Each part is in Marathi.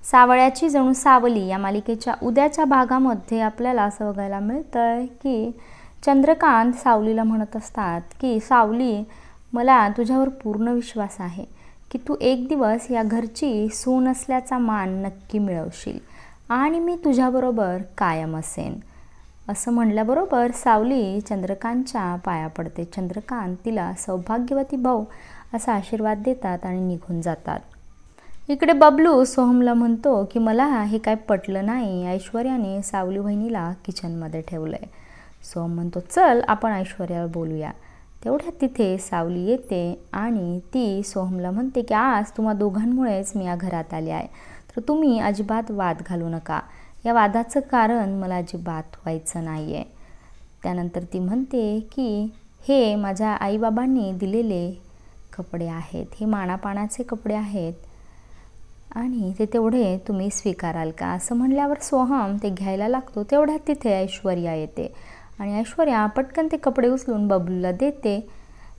सावळ्याची जणू सावली या मालिकेच्या उद्याच्या भागामध्ये आपल्याला असं बघायला मिळतं की चंद्रकांत सावलीला म्हणत असतात की सावली, मला तुझ्यावर पूर्ण विश्वास आहे की तू एक दिवस या घरची सून असल्याचा मान नक्की मिळवशील आणि मी तुझ्याबरोबर कायम असेन. असं म्हणल्याबरोबर सावली चंद्रकांतच्या पाया पडते. चंद्रकांत तिला सौभाग्यवती भाऊ असा आशीर्वाद देतात आणि निघून जातात. इकडे बबलू सोहमला म्हणतो की मला हे काय पटलं नाही, ऐश्वर्याने सावली वहिनीला किचनमध्ये ठेवलंय. सोहम म्हणतो चल आपण ऐश्वर्याला बोलूया. तेवढ्यात तिथे सावली येते आणि ती सोहमला म्हणते की आज तुम्हा दोघांमुळेच मी या घरात आले आहे, तर तुम्ही अजिबात वाद घालू नका. या वादाचं कारण मला अजिबात व्हायचं नाही आहे. त्यानंतर ती म्हणते की हे माझ्या आईबाबांनी दिलेले कपडे आहेत, हे मानापानाचे कपडे आहेत आणि ते तेवढे तुम्ही स्वीकाराल का. असं म्हणल्यावर सोहम ते घ्यायला लागतो. तेवढ्यात तिथे ऐश्वर्या येते आणि ऐश्वर्या पटकन ते कपडे उचलून बबलूला देते.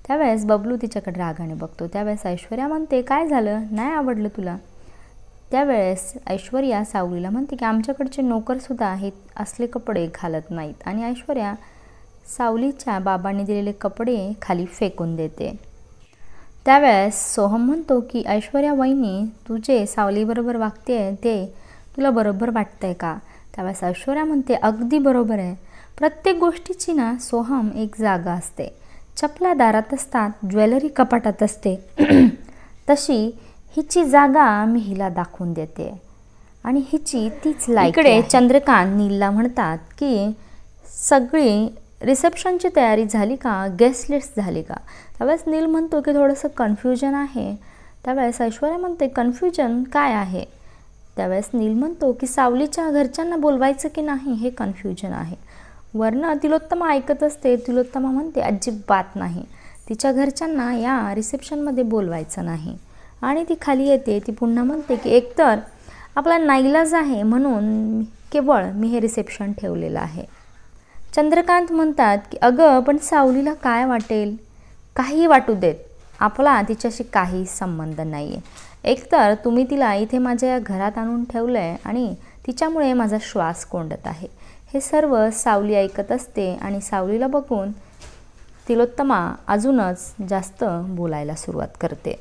त्यावेळेस बबलू तिच्याकडे रागाने बघतो. त्यावेळेस ऐश्वर्या म्हणते काय झालं, नाही आवडलं तुला. त्यावेळेस ऐश्वर्या सावलीला म्हणते की आमच्याकडचे नोकरसुद्धा हे असले कपडे घालत नाहीत आणि ऐश्वर्या सावलीच्या बाबांनी दिलेले कपडे खाली फेकून देते. त्यावेळेस सोहम म्हणतो की ऐश्वर्या वहिनी, तू जे सावलीबरोबर वागते ते तुला बरोबर वाटतंय का. त्यावेळेस ऐश्वर्या म्हणते अगदी बरोबर आहे. प्रत्येक गोष्टीची ना सोहम एक जागा असते. चपला दारात असतात, ज्वेलरी कपाटात असते, तशी हिची जागा मी हिला दाखवून देते आणि हिची तीच लायकी आहे. इकडे चंद्रकांत नीलला म्हणतात की सगळी रिसेप्शनची तयारी झाली का, गेस्ट लिस्ट झाली का. त्यावेळेस नील म्हणतो की थोडंसं कन्फ्युजन आहे. त्यावेळेस ऐश्वर्या म्हणते कन्फ्युजन काय आहे. त्यावेळेस नील म्हणतो की सावलीच्या घरच्यांना बोलवायचं की नाही हे कन्फ्युजन आहे. वरनं तिलोत्तमा ऐकत असते. तिलोत्तमा म्हणते अजिबात नाही, तिच्या घरच्यांना या रिसेप्शनमध्ये बोलवायचं नाही आणि ती खाली येते. ती पुन्हा म्हणते की एकतर आपला नाईलाज आहे म्हणून केवळ मी हे रिसेप्शन ठेवलेलं आहे. चंद्रकांत म्हणतात की अगं पण सावलीला काय वाटेल, काही वाटू देत, आपला तिच्याशी काही संबंध नाही आहे. एकतर तुम्ही तिला इथे माझ्या या घरात आणून ठेवलं आहे आणि तिच्यामुळे माझा श्वास कोंडत आहे. हे सर्व सावली ऐकत असते आणि सावलीला बघून तिलोत्तमा अजूनच जास्त बोलायला सुरुवात करते.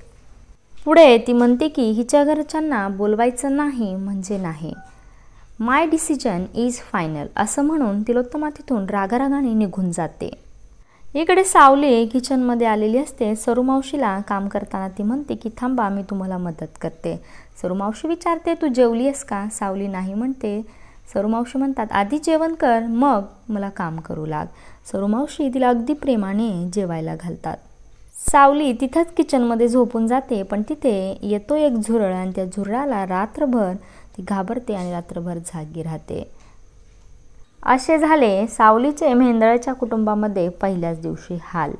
पुढे ती म्हणते की हिच्या घरच्यांना बोलवायचं नाही म्हणजे नाही, माय डिसिजन इज फायनल. असं म्हणून तिलोत्तमा तिथून रागारागाने निघून जाते. इकडे सावली किचनमध्ये आलेली असते. सरूमावशीला काम करताना ती म्हणते की थांबा मी तुम्हाला मदत करते. सरूमावशी विचारते तू जेवली आहेस का. सावली नाही म्हणते. सरूमावशी म्हणतात आधी जेवण कर मग मला काम करू लाग. सरूमावशी तिला अगदी प्रेमाने जेवायला घालतात. सावली तिथंच किचनमध्ये झोपून जाते. पण तिथे येतो एक झुरळ आणि त्या झुरळाला रात्रभर ती घाबरते आणि रात्रभर जागी राहते. असे झाले सावलीचे मेंदळच्या कुटुंबामध्ये पहिल्याच दिवशी हाल.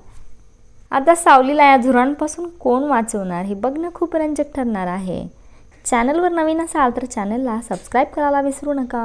आता सावलीला या झुरळांपासून कोण वाचवणार हे बघणं खूप रंजक ठरणार आहे. चॅनलवर नवीन असाल तर चॅनलला सबस्क्राईब करायला विसरू नका.